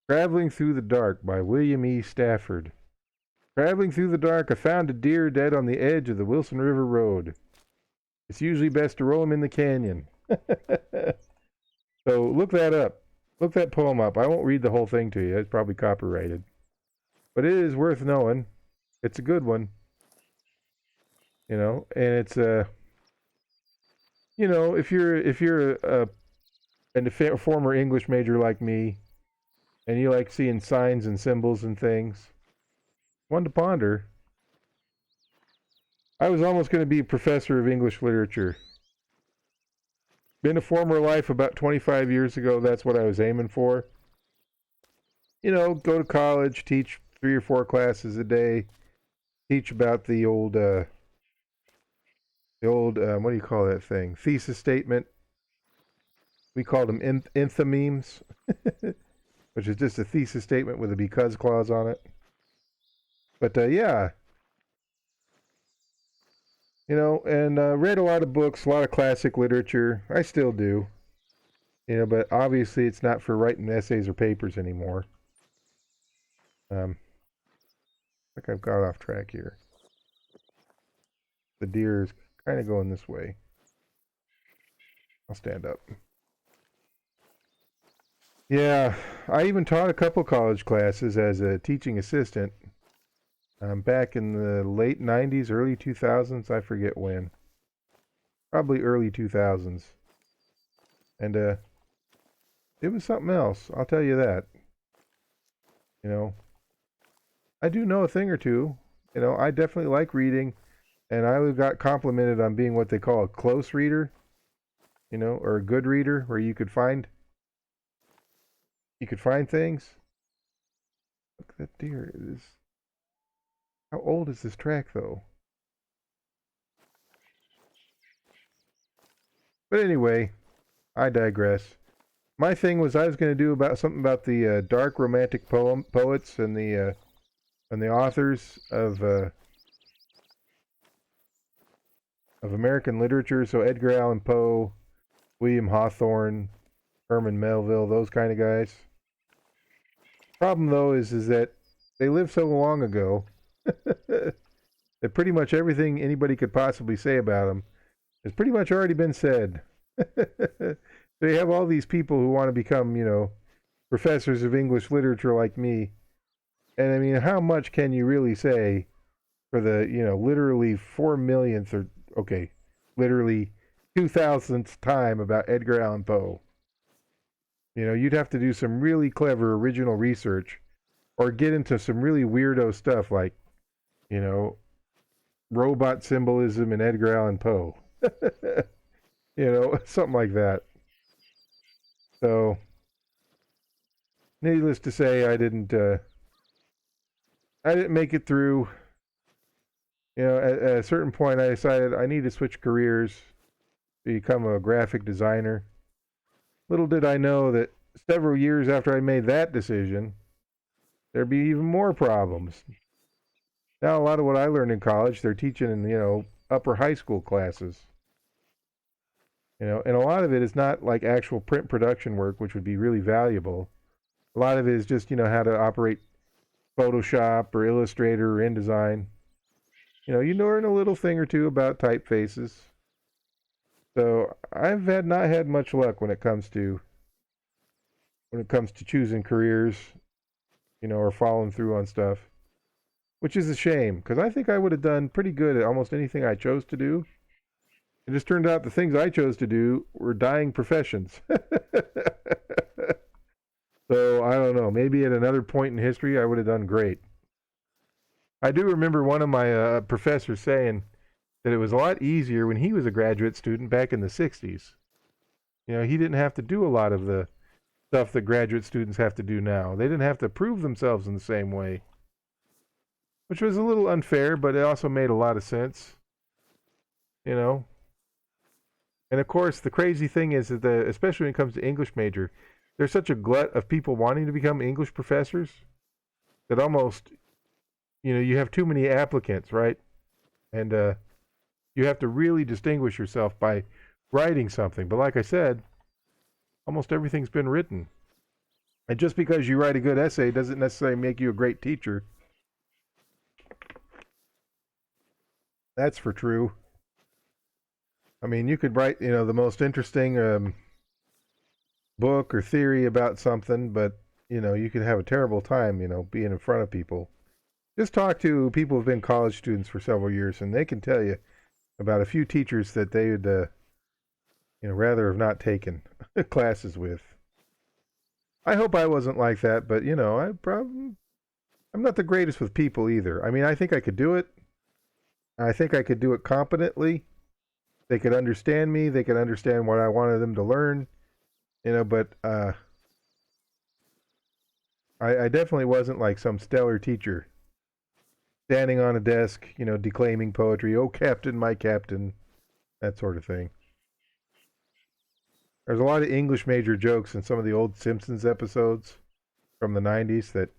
Traveling Through the Dark by William E. Stafford. Traveling through the dark, I found a deer dead on the edge of the Wilson River Road. It's usually best to roll him in the canyon. So look that up. Look that poem up. I won't read the whole thing to you. It's probably copyrighted. But it is worth knowing. It's a good one. And it's if you're a former English major like me, and you like seeing signs and symbols and things, one to ponder. I was almost going to be a professor of English literature. In a former life about 25 years ago, that's what I was aiming for. Go to college, teach 3 or 4 classes a day, teach about the old what do you call that thing? Thesis statement. We called them enthymemes, which is just a thesis statement with a because clause on it. But yeah, and read a lot of books, a lot of classic literature. I still do. But obviously it's not for writing essays or papers anymore. I think I've got off track here. The deer is kind of going this way. I'll stand up. Yeah, I even taught a couple college classes as a teaching assistant back in the late 90s, early 2000s. I forget when. Probably early 2000s. And it was something else, I'll tell you that. I do know a thing or two. I definitely like reading, and I got complimented on being what they call a close reader, or a good reader, where you could find things. Look at that deer. How old is this track, though? But anyway, I digress. My thing was I was going to do something about the dark romantic poets and the authors of American literature. So Edgar Allan Poe, William Hawthorne, Herman Melville, those kind of guys. Problem though is that they lived so long ago that pretty much everything anybody could possibly say about them has pretty much already been said. So you have all these people who want to become, professors of English literature like me. And I mean, how much can you really say for the, literally 4 millionth or, okay, literally 2,000th time about Edgar Allan Poe? You'd have to do some really clever original research or get into some really weirdo stuff like, robot symbolism in Edgar Allan Poe. Something like that. So, needless to say, I didn't make it through. At a certain point, I decided I need to switch careers, become a graphic designer. Little did I know that several years after I made that decision, there'd be even more problems. Now, a lot of what I learned in college, they're teaching in, upper high school classes. And a lot of it is not like actual print production work, which would be really valuable. A lot of it is just, how to operate Photoshop or Illustrator or InDesign. You learn a little thing or two about typefaces. So I've not had much luck when it comes to choosing careers, or following through on stuff, which is a shame because I think I would have done pretty good at almost anything I chose to do. It just turned out the things I chose to do were dying professions. So I don't know. Maybe at another point in history, I would have done great. I do remember one of my professors saying that it was a lot easier when he was a graduate student back in the 60s. He didn't have to do a lot of the stuff that graduate students have to do now. They didn't have to prove themselves in the same way, which was a little unfair, but it also made a lot of sense. And of course, the crazy thing is that, especially when it comes to English major, there's such a glut of people wanting to become English professors that almost, you have too many applicants, right? And you have to really distinguish yourself by writing something. But like I said, almost everything's been written. And just because you write a good essay doesn't necessarily make you a great teacher. That's for true. I mean, you could write, the most interesting book or theory about something, but, you could have a terrible time, being in front of people. Just talk to people who've been college students for several years, and they can tell you about a few teachers that they would, rather have not taken classes with. I hope I wasn't like that, but, I'm not the greatest with people either. I mean, I think I could do it. I think I could do it competently. They could understand me. They could understand what I wanted them to learn, but I definitely wasn't like some stellar teacher standing on a desk, declaiming poetry. Oh, Captain, my Captain, that sort of thing. There's a lot of English major jokes in some of the old Simpsons episodes from the 90s that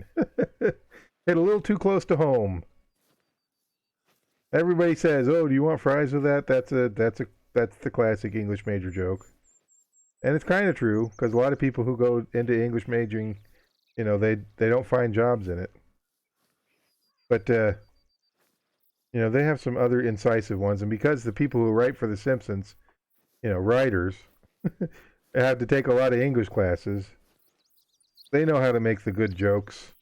hit a little too close to home. Everybody says, "Oh, do you want fries with that?" That's the classic English major joke. And it's kind of true because a lot of people who go into English majoring, they don't find jobs in it. But they have some other incisive ones, and because the people who write for The Simpsons, writers, have to take a lot of English classes, they know how to make the good jokes.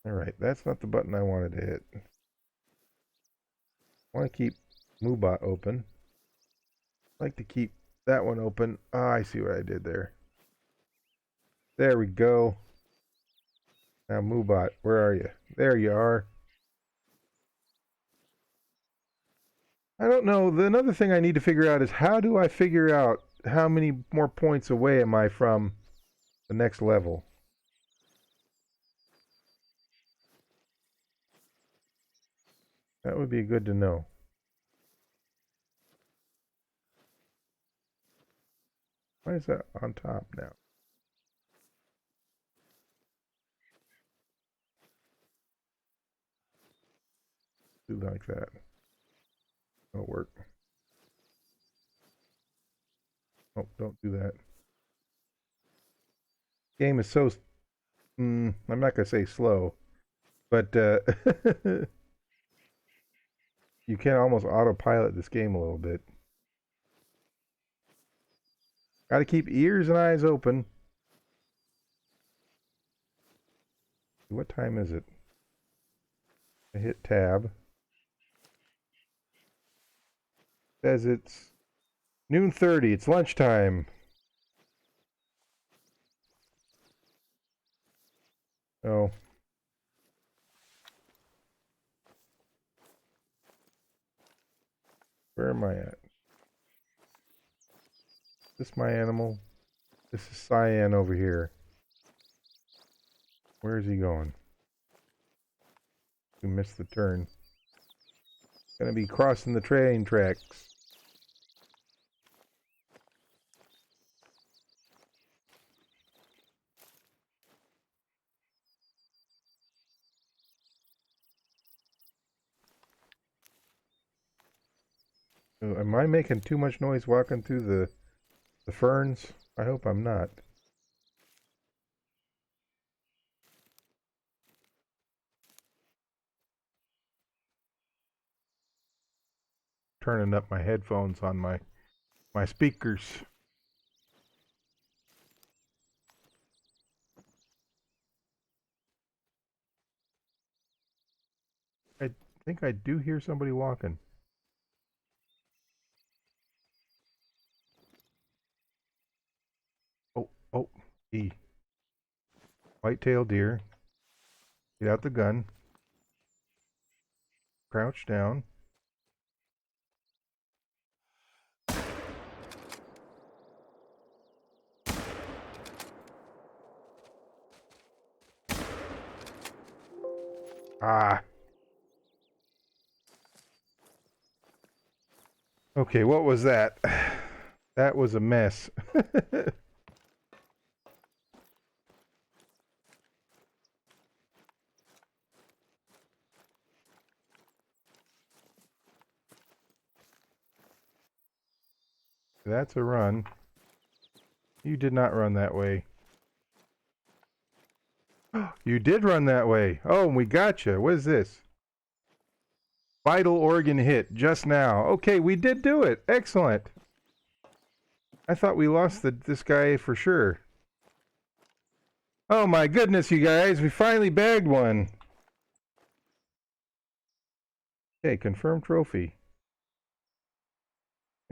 All right, that's not the button I wanted to hit. I want to keep MooBot open. I like to keep that one open. Ah, I see what I did there. There we go. Now, MooBot, where are you? There you are. I don't know. Another thing I need to figure out is how do I figure out how many more points away am I from the next level? That would be good to know. Why is that on top now? Do like that. It'll work. Oh, don't do that. Game is so. I'm not gonna say slow, but you can almost autopilot this game a little bit. Got to keep ears and eyes open. What time is it? I hit tab. It says it's noon 30. It's lunchtime. Oh. Where am I at? Is this my animal? This is Cyan over here. Where is he going? We missed the turn. Gonna be crossing the train tracks. Oh, am I making too much noise walking through the ferns? I hope I'm not. Turning up my headphones on my speakers. I think I do hear somebody walking. Oh, E. White-tailed deer. Get out the gun. Crouch down. Ah. Okay, what was that? That was a mess. That's a run. You did not run that way. You did run that way. Oh, we got you. What is this? Vital organ hit just now. Okay, we did do it. Excellent. I thought we lost this guy for sure. Oh my goodness, you guys. We finally bagged one. Okay, confirmed trophy.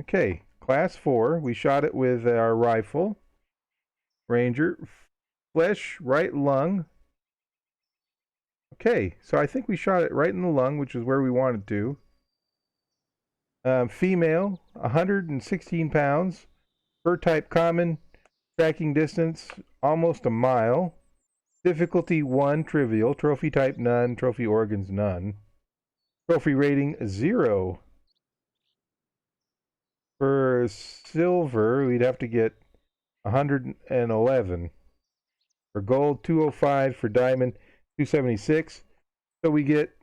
Okay, class 4. We shot it with our rifle. Ranger. Flesh, right lung. Okay, so I think we shot it right in the lung, which is where we wanted to. Female, 116 pounds. Fur type common. Tracking distance, almost a mile. Difficulty 1, trivial. Trophy type none. Trophy organs none. Trophy rating 0. For silver, we'd have to get 111. For gold, 205. For diamond, 276. So we get,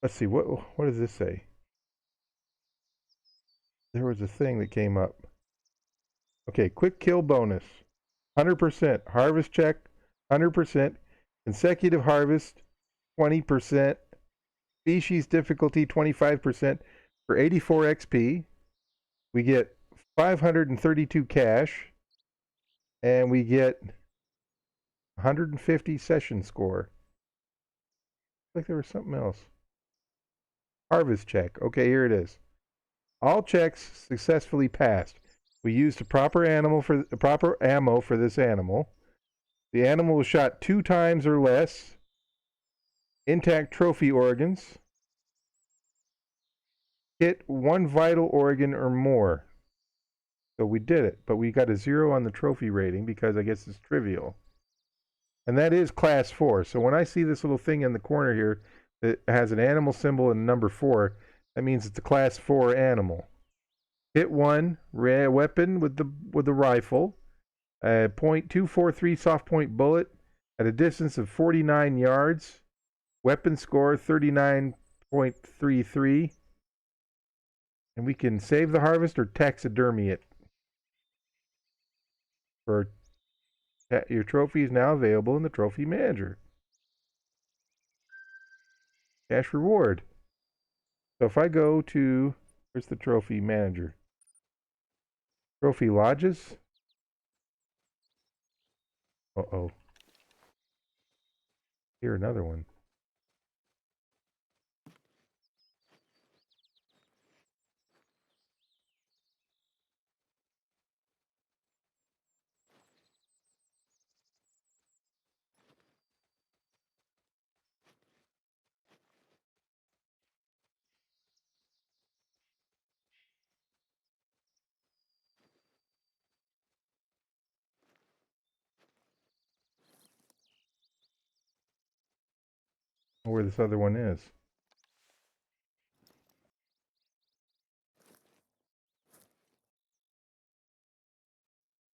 let's see, what does this say? There was a thing that came up. Okay, quick kill bonus. 100%. Harvest check, 100%. Consecutive harvest, 20%. Species difficulty, 25%. For 84 XP, we get 532 cash. And we get 150 session score. Like there was something else. Harvest check. Okay, here it is. All checks successfully passed. We used the proper ammo for this animal. The animal was shot 2 times or less. Intact trophy organs. Hit 1 vital organ or more. So we did it, but we got a 0 on the trophy rating because I guess it's trivial. And that is class 4. So when I see this little thing in the corner here that has an animal symbol and number 4, that means it's a class 4 animal. Hit 1 weapon with the rifle. .243 soft point bullet at a distance of 49 yards. Weapon score 39.33. And we can save the harvest or taxidermy it. Your trophy is now available in the trophy manager. Cash reward. So if I go to, where's the trophy manager? Trophy lodges. Uh-oh. Here, another one. Where this other one is.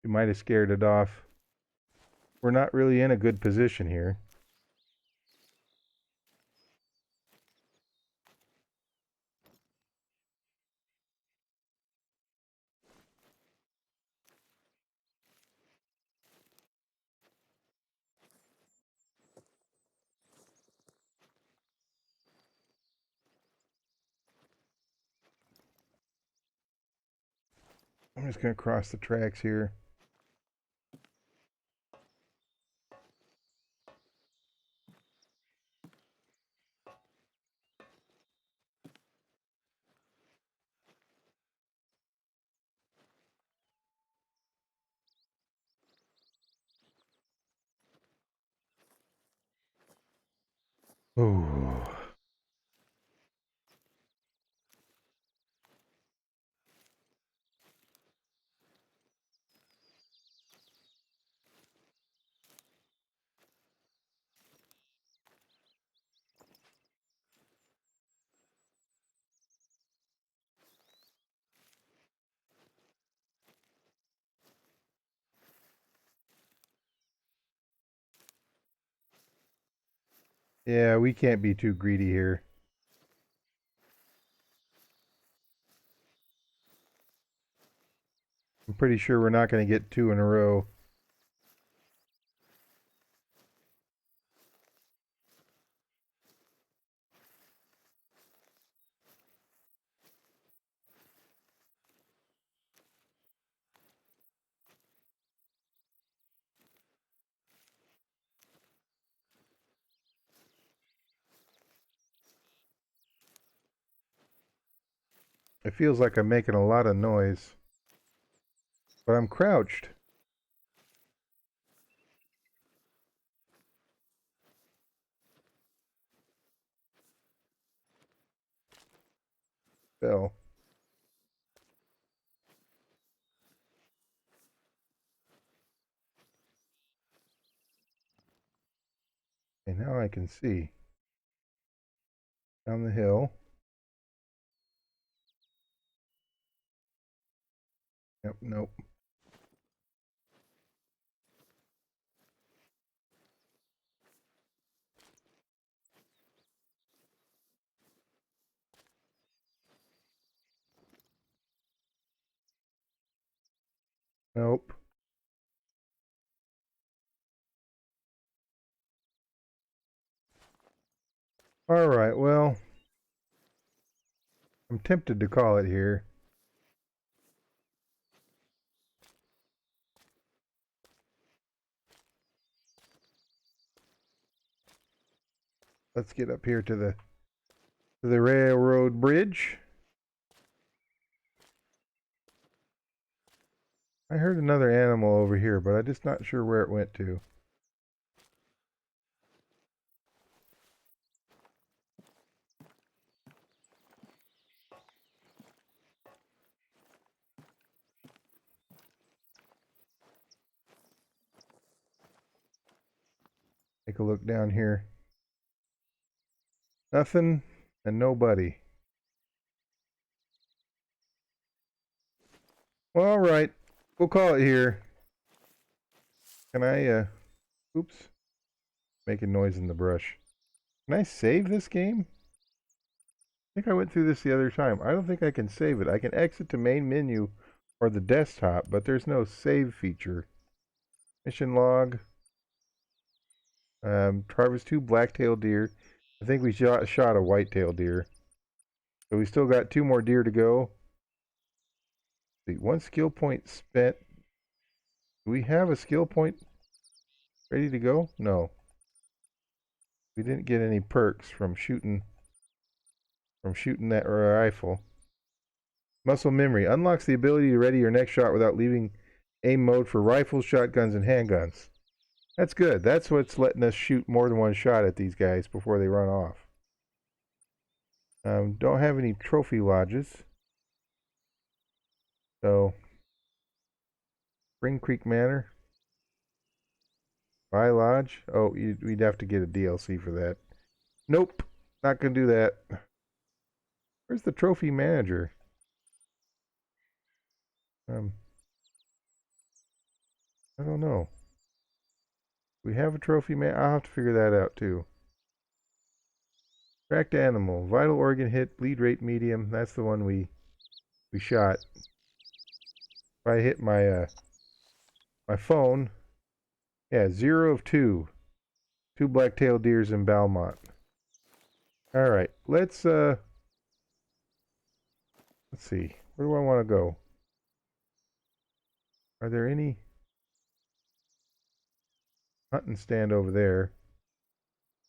You might have scared it off. We're not really in a good position here. I'm just going to cross the tracks here. Oh. Yeah, we can't be too greedy here. I'm pretty sure we're not going to get 2 in a row. It feels like I'm making a lot of noise. But I'm crouched. Fell. Okay, now I can see. Down the hill. Yep, nope. Nope. Alright, well, I'm tempted to call it here. Let's get up here to the railroad bridge. I heard another animal over here, but I'm just not sure where it went to. Take a look down here. Nothing and nobody. Well, alright. We'll call it here. Can I, oops. Making noise in the brush. Can I save this game? I think I went through this the other time. I don't think I can save it. I can exit to main menu or the desktop, but there's no save feature. Mission log. Harvest 2 black-tailed deer. I think we shot a white-tailed deer. So we still got 2 more deer to go. See, 1 skill point spent. Do we have a skill point ready to go? No. We didn't get any perks from shooting that rifle. Muscle memory unlocks the ability to ready your next shot without leaving aim mode for rifles, shotguns, and handguns. That's good. That's what's letting us shoot more than one shot at these guys before they run off. Don't have any trophy lodges. So, Spring Creek Manor. Buy lodge. Oh, we'd have to get a DLC for that. Nope. Not gonna do that. Where's the trophy manager? I don't know. We have a trophy man. I'll have to figure that out too. Tracked animal. Vital organ hit. Bleed rate medium. That's the one we shot. If I hit my my phone, yeah, 0 of 2. 2 black-tailed deers in Balmont. All right, let's see. Where do I want to go? Are there any hunting stand over there?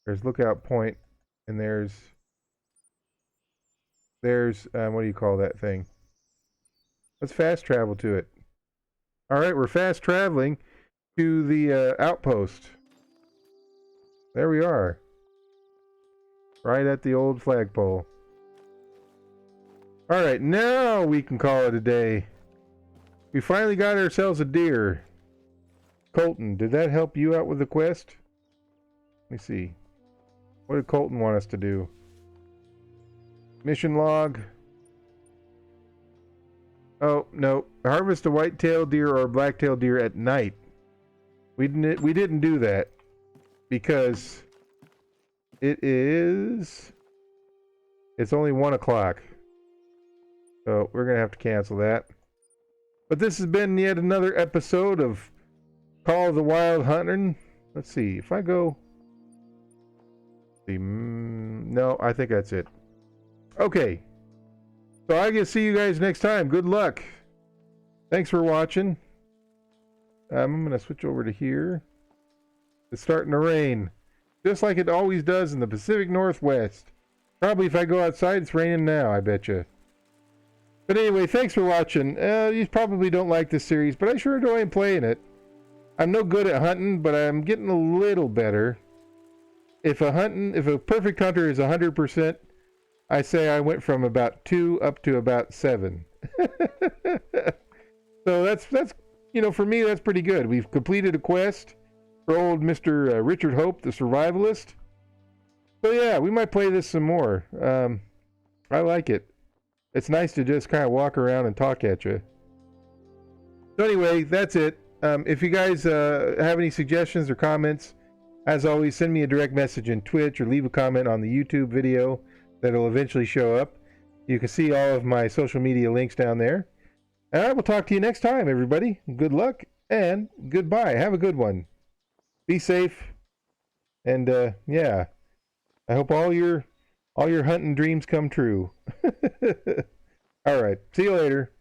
There's Lookout Point, and there's what do you call that thing? Let's fast travel to it. All right, we're fast traveling to the outpost. There we are. Right at the old flagpole. All right, now we can call it a day. We finally got ourselves a deer. Colton, did that help you out with the quest? Let me see. What did Colton want us to do? Mission log. Oh, no. Harvest a white-tailed deer or a black-tailed deer at night. We didn't do that because it's only 1 o'clock. So we're going to have to cancel that. But this has been yet another episode of Call of the Wild Hunting. Let's see. If I go... no, I think that's it. Okay. So I guess see you guys next time. Good luck. Thanks for watching. I'm going to switch over to here. It's starting to rain. Just like it always does in the Pacific Northwest. Probably if I go outside, it's raining now, I bet you. But anyway, thanks for watching. You probably don't like this series, but I sure enjoy playing it. I'm no good at hunting, but I'm getting a little better. If a perfect hunter is 100%, I say I went from about 2 up to about 7. So that's for me, that's pretty good. We've completed a quest for old Mr. Richard Hope, the survivalist. So yeah, we might play this some more. I like it. It's nice to just kind of walk around and talk at you. So anyway, that's it. If you guys have any suggestions or comments, as always, send me a direct message in Twitch or leave a comment on the YouTube video that'll eventually show up. You can see all of my social media links down there. And I will talk to you next time, everybody. Good luck and goodbye. Have a good one. Be safe. And yeah, I hope all your hunting dreams come true. All right. See you later.